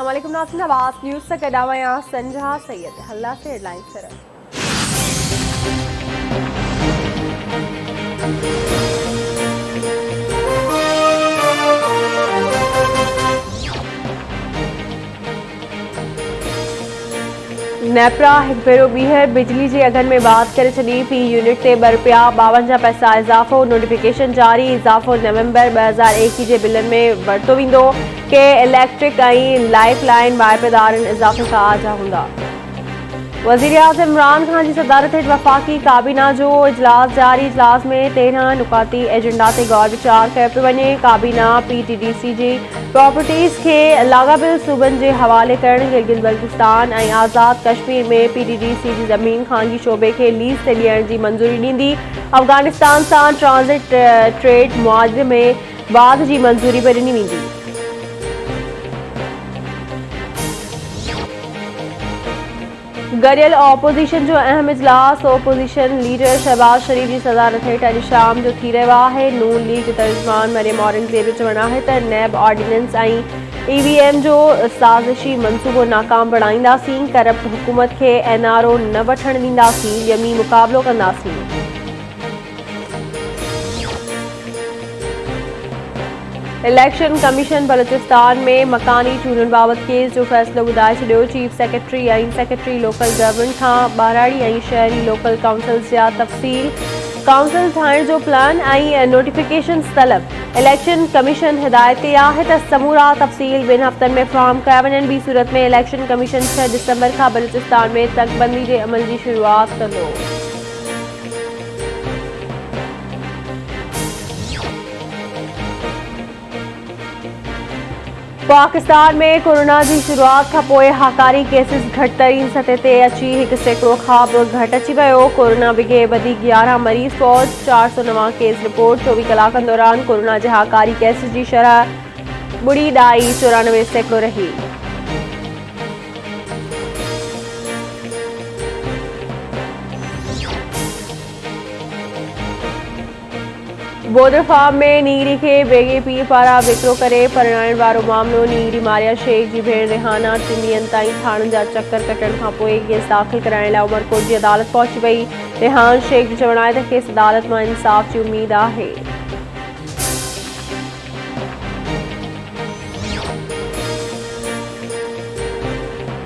अस्सलाम वालेकुम नाज़रीन, आवाज़ न्यूज़ से कदावा यहाँ संजहा सैयद हल्ला से हेडलाइन सर। नेपरा हिकबेरो बीहर बिजली जे अघनि में बात करे छॾी। फी यूनिट ते ₹52 पैसा इज़ाफ़ो। नोटिफिकेशन जारी। इज़ाफ़ो नवंबर 2021 जे बिलनि में वरितो वेंदो। के इलेक्ट्रिक ऐं लाइफ लाइन वाइपेदारनि इज़ाफ़े खां आजा हूंदा। वज़ीर आज़म इमरान खान की सदारत हेठि वफ़ाक़ी काबीना जो इजलास जारी। इजलास में 13 नुकाती एजेंडा ते गौर वीचार कयो पियो वञे। काबीना PTDC जी प्रॉपर्टीज़ के लाॻापियल सूबनि जे हवाले करण। गिलगित बल्तिस्तान ऐं आज़ाद कश्मीर में PTDC जी ज़मीन ख़ानगी शोबे खे लीज़ ते ॾियण जी मंज़ूरी ॾींदी। अफ़गानिस्तान सां ट्रांज़िट ट्रेड मुआहदे में वाध जी मंज़ूरी बि ॾिनी वेंदी। गरियल ऑपोजिशन जो अहम इजलास। ओपोजिशन लीडर शहबाज शरीफ की सदारत हेठि अॼु शाम जो थी रहियो आहे। नून लीग तर्जुमान मरियम औरंगज़ेब जो चवणु आहे त नैब ऑर्डिनेंस ऐं EVM जो साज़िशी मंसूबो नाकाम बणाईंदासीं। करप्ट हुकूमत खे NRO न वठण ॾींदासीं। ॼमी मुक़ाबिलो कंदासीं। इलेक्शन कमीशन बलूचिस्तान में मकानी चूंडुनि बाबति केस जो फ़ैसिलो ॿुधाए छॾियो। चीफ सेक्रेटरी ऐं सेक्रेटरी लोकल गवर्नमेंट खां ॿाराड़ी ऐं शहरी लोकल काउंसिल्स जा तफ़सील काउंसिल ठाहिण जो प्लान ऐं नोटिफिकेशन्स तलब। इलेक्शन कमीशन हिदायत कई आहे त समूरा तफ़सील 2 हफ़्तनि में फ़राहम कया वञनि। ॿी सूरत में इलेक्शन कमीशन 6 दिसंबर खां बलूचिस्तान में तकबंदी जे अमल जी शुरूआत कंदो। पाकिस्तान में कोरोना की शुरुआत का पोइ हाकारी केसिस घटतरीन सतह ते अची 100 खां बि घटि अची वियो। कोरोना बिगे वधीक 11 मरीज़ फौज। 409 केस रिपोर्ट। 24 कलाकनि दौरान कोरोना जे हाकारी केसिस की शरह 0.94 रही। बॉर्डर फार्म में नीरी के बेगे पीर पारां विकिरो करे परणाइण वारो मामलो। नीरी मारिया शेख की भेण रिहाना 3 ॾींहंनि ताईं थाणनि जा चक्कर कटण खां पोइ केस दाख़िल कराइण लाइ उमरकोट की अदालत पहुची वई। रिहान शेख जो चवणु आहे त खेसि अदालत मां इंसाफ़ की उम्मीद आहे।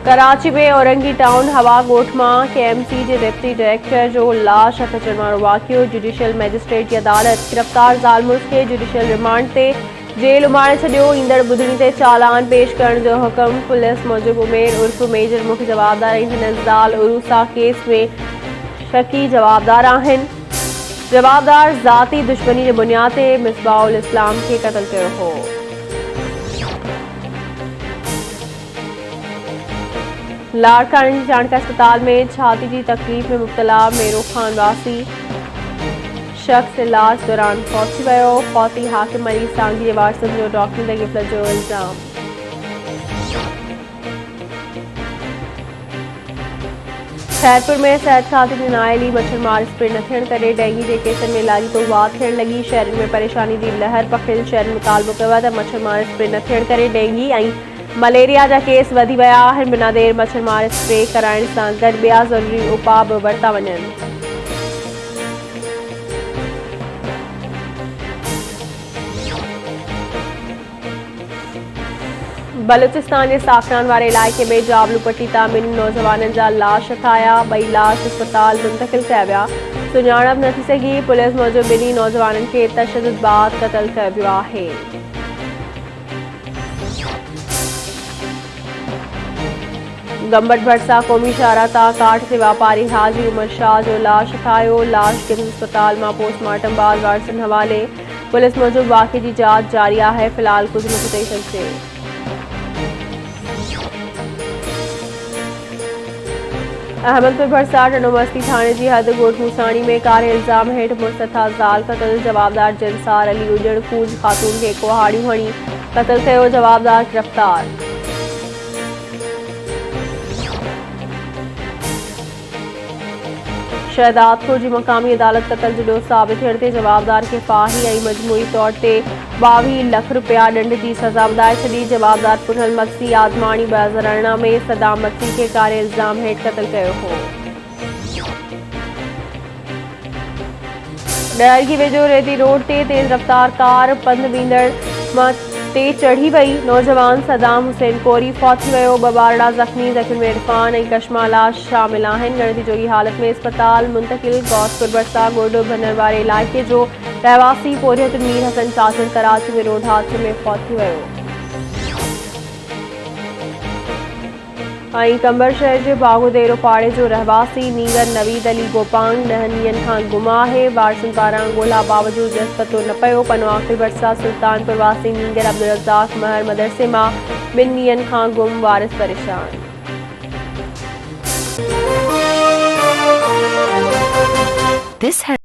कराची में औरंगी टाउन हवा ॻोठ मां KMC जे डिप्टी डायरेक्टर जो लाश हथ अचण वारो वाक़ियो। जुडिशियल मैजिस्ट्रेट की अदालत गिरफ़्तार ज़ाल मुड़ुस खे जुडिशियल रिमांड ते जेल उमारे छॾियो। ईंदड़ ॿुधणी ते चालान पेश करण जो हुकुम। पुलिस मूजिबि उमेर उर्फ़ मेजर मुख्य जवाबदार ऐं हिन ज़ाल उरूसा केस में शकी जवाबदार आहिनि। जवाबदार ज़ाती दुश्मनी जे बुनियाद ते मिसबाउल इस्लाम खे क़त्ल कयो हो। लाड़काने की चाणका अस्पताल में छाती की तकलीफ में मुब्तला मेरो खान वासी शख्स इलाज दौरान फौत थी वियो। फौती हाकिम मरीज़ सांगी जे वारसनि जो डॉक्टरनि ते ग़फ़लत जो इल्ज़ाम। खैरपुर में सेहत खाते की नाअहली मच्छरमार स्प्रे न थियण करे डेंगी के केसनि में लाॻीतो वाध थियण लॻी। शहरनि में परेशानी की लहर पखिड़ियल शहरनि मुतालबो कयो आहे त मच्छरमार स्प्रे न थियण करे डेंगी ऐं मलेरिया जा केस वधी विया आहिनि। बिना देर मच्छरमार स्प्रे कराइण सां गॾु ॿिया ज़रूरी उपाउ बि वरिता वञनि। बलूचिस्तान के साकरान वारे इलाइक़े में जाबलू पट्टी तां 2 नौजवाननि जा लाश हथाया। 2 लाश अस्पताल मुंतक़िल कया विया। सुञाणप न थी सघी। पुलिस मूजिबि 2 नौजवाननि खे तशद्दुद बाद क़त्ल कयो वियो आहे। गंबट भरसा क़ौमी शाहरा तां काठ के वापारी हाजी उमर शाह जो लाश हथायो। लाश किम्स अस्पताल में पोस्टमार्टम बाद वारसनि हवाले। पुलिस मूजिबि वाक़े की जांच जारी है। फिलहाल कुछ नथो चई सघिजे। अहमदपुर भरसा टनोमस्ती थाने की हद ॻोठ मूसाणी में कारे इल्ज़ाम हेठि मुर्तथा ज़ाल क़त्ल। जवाबदार जंसार अली उजड़ कूज ख़ातून के कुहाड़ियूं हणी क़त्ल कयो। जवाबदार गिरफ़्तार। शहदाद को जी मकामी अदालत कतल जुडो साबित थियण जवाबदार के फाही ऐं मजमूई तौर ते 22 लाख रुपया ॾंड जी सज़ा ॿुधाए छॾी। जवाबदार पुनल मक्सी आज़माणी 2018 में सदाम मक्सी के कारे इल्ज़ाम हेठि क़त्ल कयो हो। डरगी वेझो रेती रोड ते तेज़ रफ़्तार कार पंधु वेंदड़ मां ते चढ़ी वई। नौजवान सदाम हुसैन कोरी फौत थी वियो। 2 ॿारड़ा ज़ख़्मी, ज़ख़्मियुनि में इरफान ऐं कशमाला शामिल आहिनि। ॻणती जोगी हालत में अस्पताल मुंतक़िल। गौसपुर भरसा गोडो भनर वारे इलाइक़े जो रहवासी पोरियत मीर हसन चाचड़ कराची में रोड हादसे में फौत थी वियो। कंबर शहर के बागोदेरो पाड़े जो रहवासी नीगर नवीद अली गोपांग 10 ॾींहनि खां गुम आहे। वारसनि पारां ॻोल्हा बावजूद दस्त पतो न पियो। पनो आख़िर भरसा सुल्तानपुर वासी नीगर अब्दुल रज़ाक महर मदरसे मां 2 ॾींहनि खां गुम, वारिस परेशान। This has